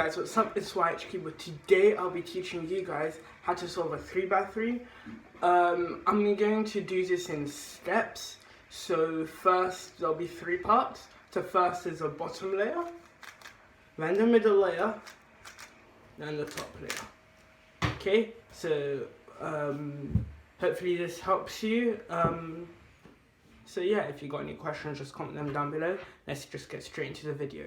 guys, what's up? It's YHK, but today I'll be teaching you guys how to solve a 3x3. I'm going to do this in steps. So first there'll be 3 parts. So first is the bottom layer, then the middle layer, then the top layer. Okay, so hopefully this helps you. So yeah, if you got any questions, just comment them down below. Let's just get straight into the video.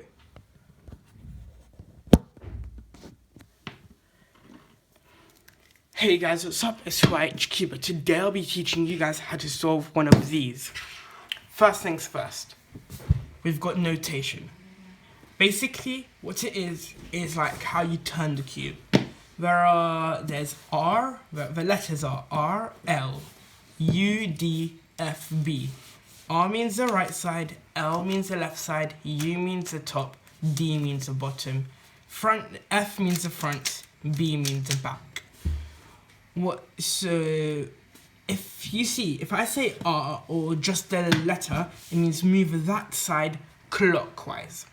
Hey guys, what's up? It's YHK, but today I'll be teaching you guys how to solve one of these. First things first, we've got notation. Basically, what it is like how you turn the cube. There's R, the letters are R, L, U, D, F, B. R means the right side, L means the left side, U means the top, D means the bottom, F means the front, B means the back. So if I say R or just the letter, it means move that side clockwise.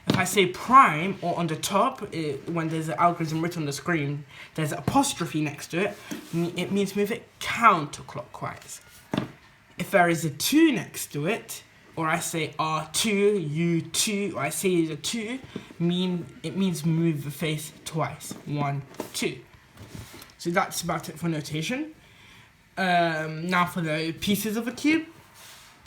If I say prime or on the top, when there's an algorithm written on the screen, there's an apostrophe next to it, it means move it counterclockwise. If there is a 2 next to it, or I say R2, U2, or I say the 2, it means move the face twice. 1, 2. So that's about it for notation. Now for the pieces of a cube.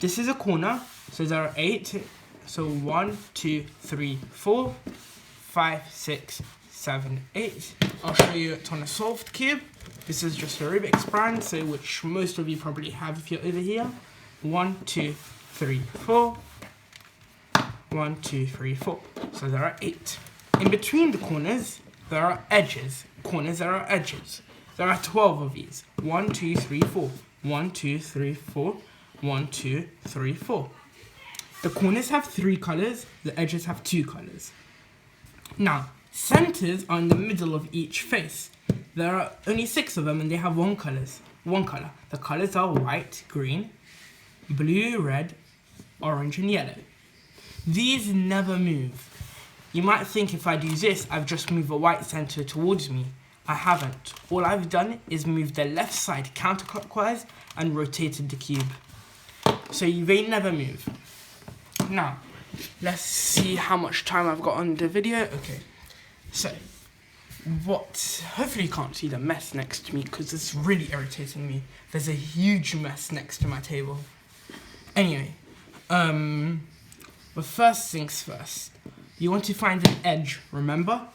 This is a corner, so there are 8. So 1, 2, 3, 4, 5, 6, 7, 8. I'll show you it on a solved cube. This is just a Rubiks brand, so which most of you probably have if you're over here. 1, 2, 3, 4. 1, 2, 3, 4. So there are 8. In between the corners, there are edges. Corners, there are edges. There are 12 of these. 1, 2, 3, 4. 1, 2, 3, 4. 1, 2, 3, 4. The corners have 3 colors. The edges have 2 colors. Now, centers are in the middle of each face. There are only 6 of them, and they have one color. The colors are white, green, blue, red, orange, and yellow. These never move. You might think if I do this, I've just moved a white center towards me. I haven't. All I've done is move the left side counterclockwise and rotated the cube. So they never move. Now, let's see how much time I've got on the video. Okay, so hopefully you can't see the mess next to me because it's really irritating me. There's a huge mess next to my table. Anyway, but first things first, you want to find an edge, remember?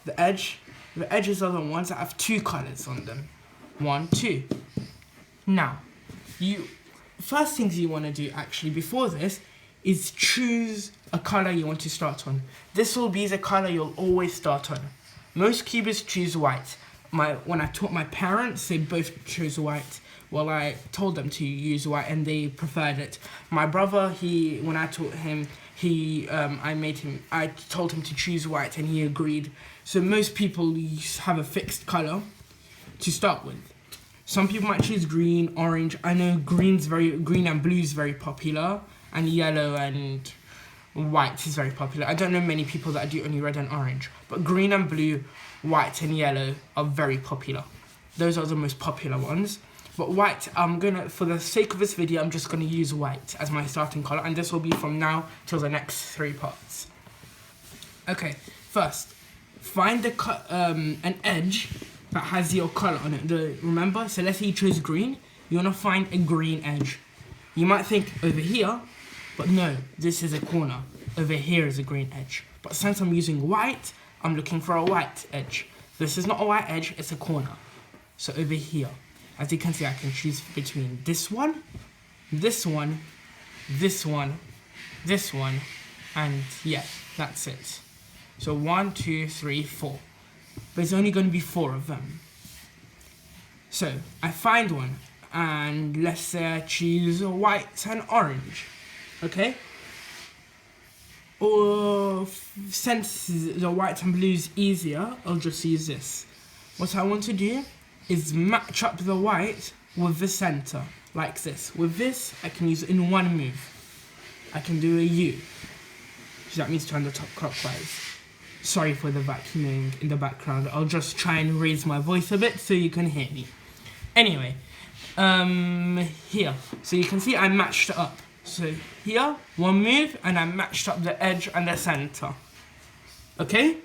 The edges are the ones that have 2 colors on them. 1, 2. Now, first things you want to do actually before this is choose a color you want to start on. This will be the color you'll always start on. Most cubists choose white. When I taught my parents, they both chose white. Well, I told them to use white and they preferred it. My brother, when I taught him, I told him to choose white and he agreed. So most people have a fixed color to start with. Some people might choose green, orange. I know green and blue is very popular, and yellow and white is very popular. I don't know many people that do only red and orange, but green and blue, white and yellow are very popular. Those are the most popular ones. But white, for the sake of this video, I'm just gonna use white as my starting color, and this will be from now till the next 3 parts. Okay, first, find an edge that has your color on it. Remember, so let's say you chose green, you wanna find a green edge. You might think over here, but no, this is a corner. Over here is a green edge. But since I'm using white, I'm looking for a white edge. This is not a white edge, it's a corner. So over here. As you can see, I can choose between this one, this one, this one, this one, and yeah, that's it. So 1, 2, 3, 4. But it's only going to be 4 of them. So I find one, and let's say I choose white and orange, okay? Or since the white and blue is easier, I'll just use this. What I want to do is match up the white with the center, like this. With this, I can use it in one move. I can do a U, so that means turn the top clockwise. Sorry for the vacuuming in the background. I'll just try and raise my voice a bit so you can hear me. Anyway, here. So you can see I matched it up. So here, one move, and I matched up the edge and the center. Okay?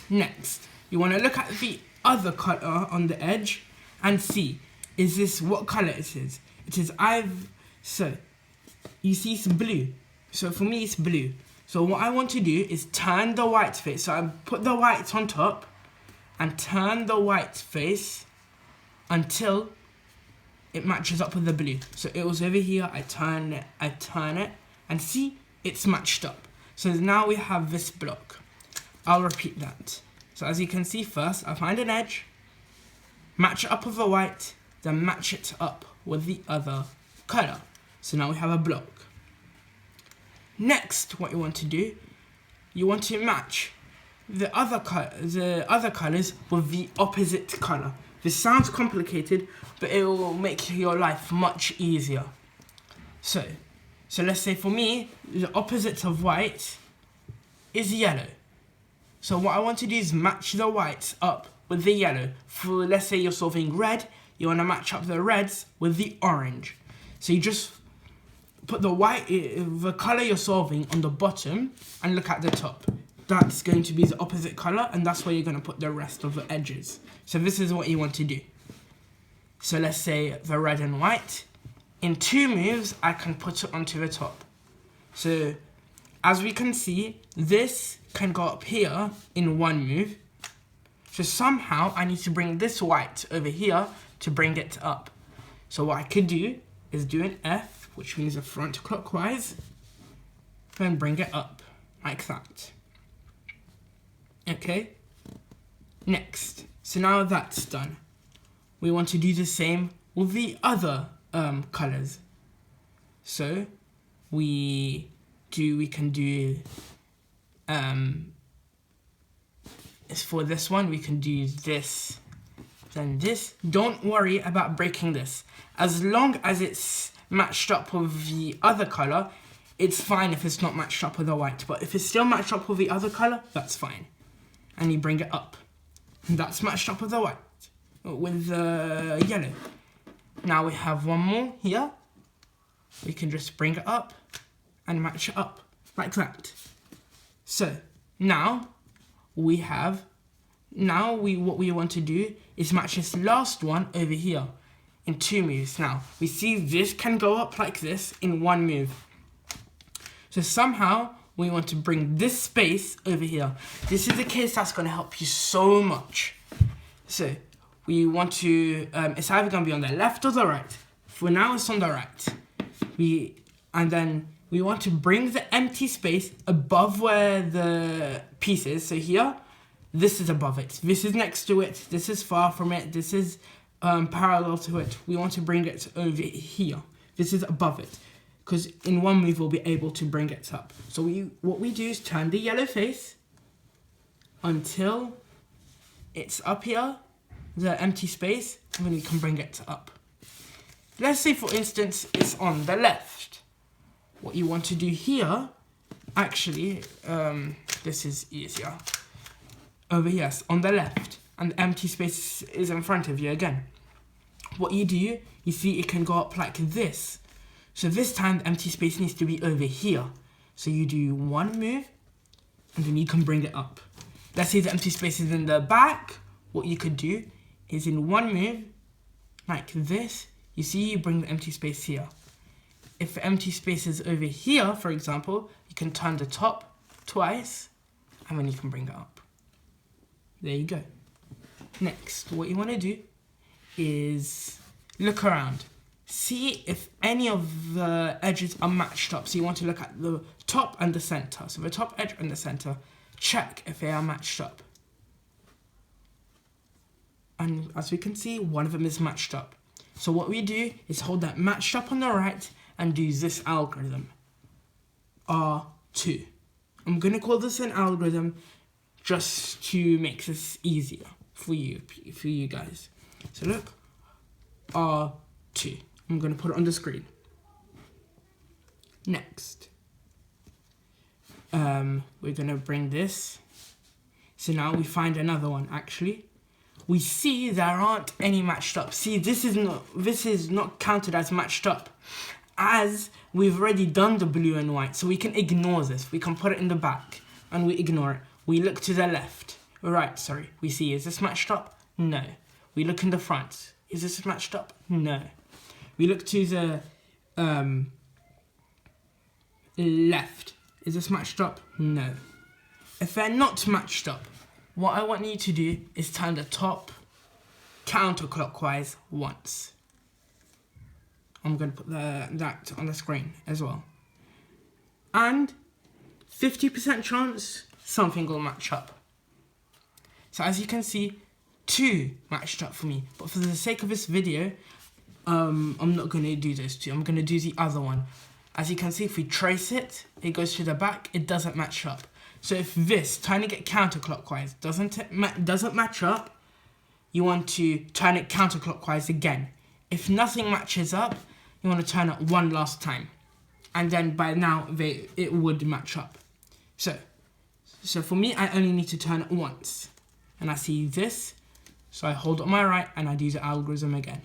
Next, you want to look at the other color on the edge and see, is this what color it is? It is so you see it's blue. So for me it's blue. So what I want to do is turn the white face. So I put the white on top and turn the white face until it matches up with the blue. So it was over here, I turn it, and see, it's matched up. So now we have this block. I'll repeat that. So as you can see, first I find an edge, match it up with the white, then match it up with the other color. So now we have a block. Next, what you want to do, you want to match the other colors with the opposite color. This sounds complicated, but it will make your life much easier. So let's say for me, the opposite of white is yellow. So what I want to do is match the whites up with the yellow. For, let's say you're solving red, you want to match up the reds with the orange. So you just put the color you're solving on the bottom and look at the top. That's going to be the opposite color, and that's where you're going to put the rest of the edges. So this is what you want to do. So let's say the red and white. In 2 moves, I can put it onto the top. So as we can see, this can go up here in 1 move. So somehow I need to bring this white over here to bring it up. So what I could do is do an F, which means a front clockwise, then bring it up like that. Okay? Next, so now that's done, we want to do the same with the other colors. So we can do for this one we can do this, then this. Don't worry about breaking this. As long as it's matched up with the other color, it's fine if it's not matched up with the white. But if it's still matched up with the other color, that's fine. And you bring it up. And that's matched up with the white, with the yellow. Now we have one more here. We can just bring it up and match it up like that. So now what we want to do is match this last one over here in 2 moves. Now we see this can go up like this in 1 move. So somehow we want to bring this space over here. This is the case that's going to help you so much. So we want to, it's either going to be on the left or the right. For now it's on the right. And then we want to bring the empty space above where the piece is. So here, this is above it. This is next to it. This is far from it. This is parallel to it. We want to bring it over here. This is above it. Because in 1 move, we'll be able to bring it up. So what we do is turn the yellow face until it's up here, the empty space, and then we can bring it up. Let's say, for instance, it's on the left. What you want to do here, actually, this is easier. Over here, on the left, and the empty space is in front of you again. What you do, you see it can go up like this. So this time, the empty space needs to be over here. So you do 1 move, and then you can bring it up. Let's say the empty space is in the back. What you could do is in 1 move, like this, you see you bring the empty space here. If the empty space is over here, for example, you can turn the top twice, and then you can bring it up. There you go. Next, what you want to do is look around. See if any of the edges are matched up. So you want to look at the top and the center. So the top edge and the center, check if they are matched up. And as we can see, one of them is matched up. So what we do is hold that matched up on the right and do this algorithm, R2. I'm going to call this an algorithm just to make this easier for you guys. So look, R2. I'm going to put it on the screen. Next, we're going to bring this So now we find another one actually. We see there aren't any matched up. See, this is not counted as matched up, as we've already done the blue and white, so we can ignore this. We can put it in the back and we ignore it. We look to the left. Right, sorry. We see, is this matched up? No. We look in the front. Is this matched up? No. We look to the left. Is this matched up? No. If they're not matched up, what I want you to do is turn the top counterclockwise once. I'm going to put that on the screen as well. And 50% chance something will match up. So as you can see, 2 matched up for me. But for the sake of this video, I'm not going to do those 2. I'm going to do the other one. As you can see, if we trace it, it goes to the back, it doesn't match up. So if this, turning it counterclockwise, doesn't match up, you want to turn it counterclockwise again. If nothing matches up, you want to turn it one last time. And then by now, it would match up. So for me, I only need to turn it once. And I see this, so I hold it on my right and I do the algorithm again.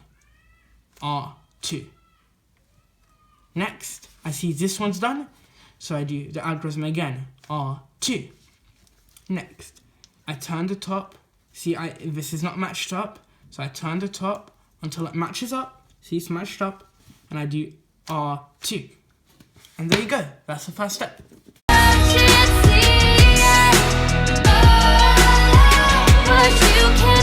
R2. Next, I see this one's done, so I do the algorithm again. R2. Next, I turn the top. See, this is not matched up, so I turn the top until it matches up. See, it's matched up, and I do R2. And there you go. That's the first step. But you can't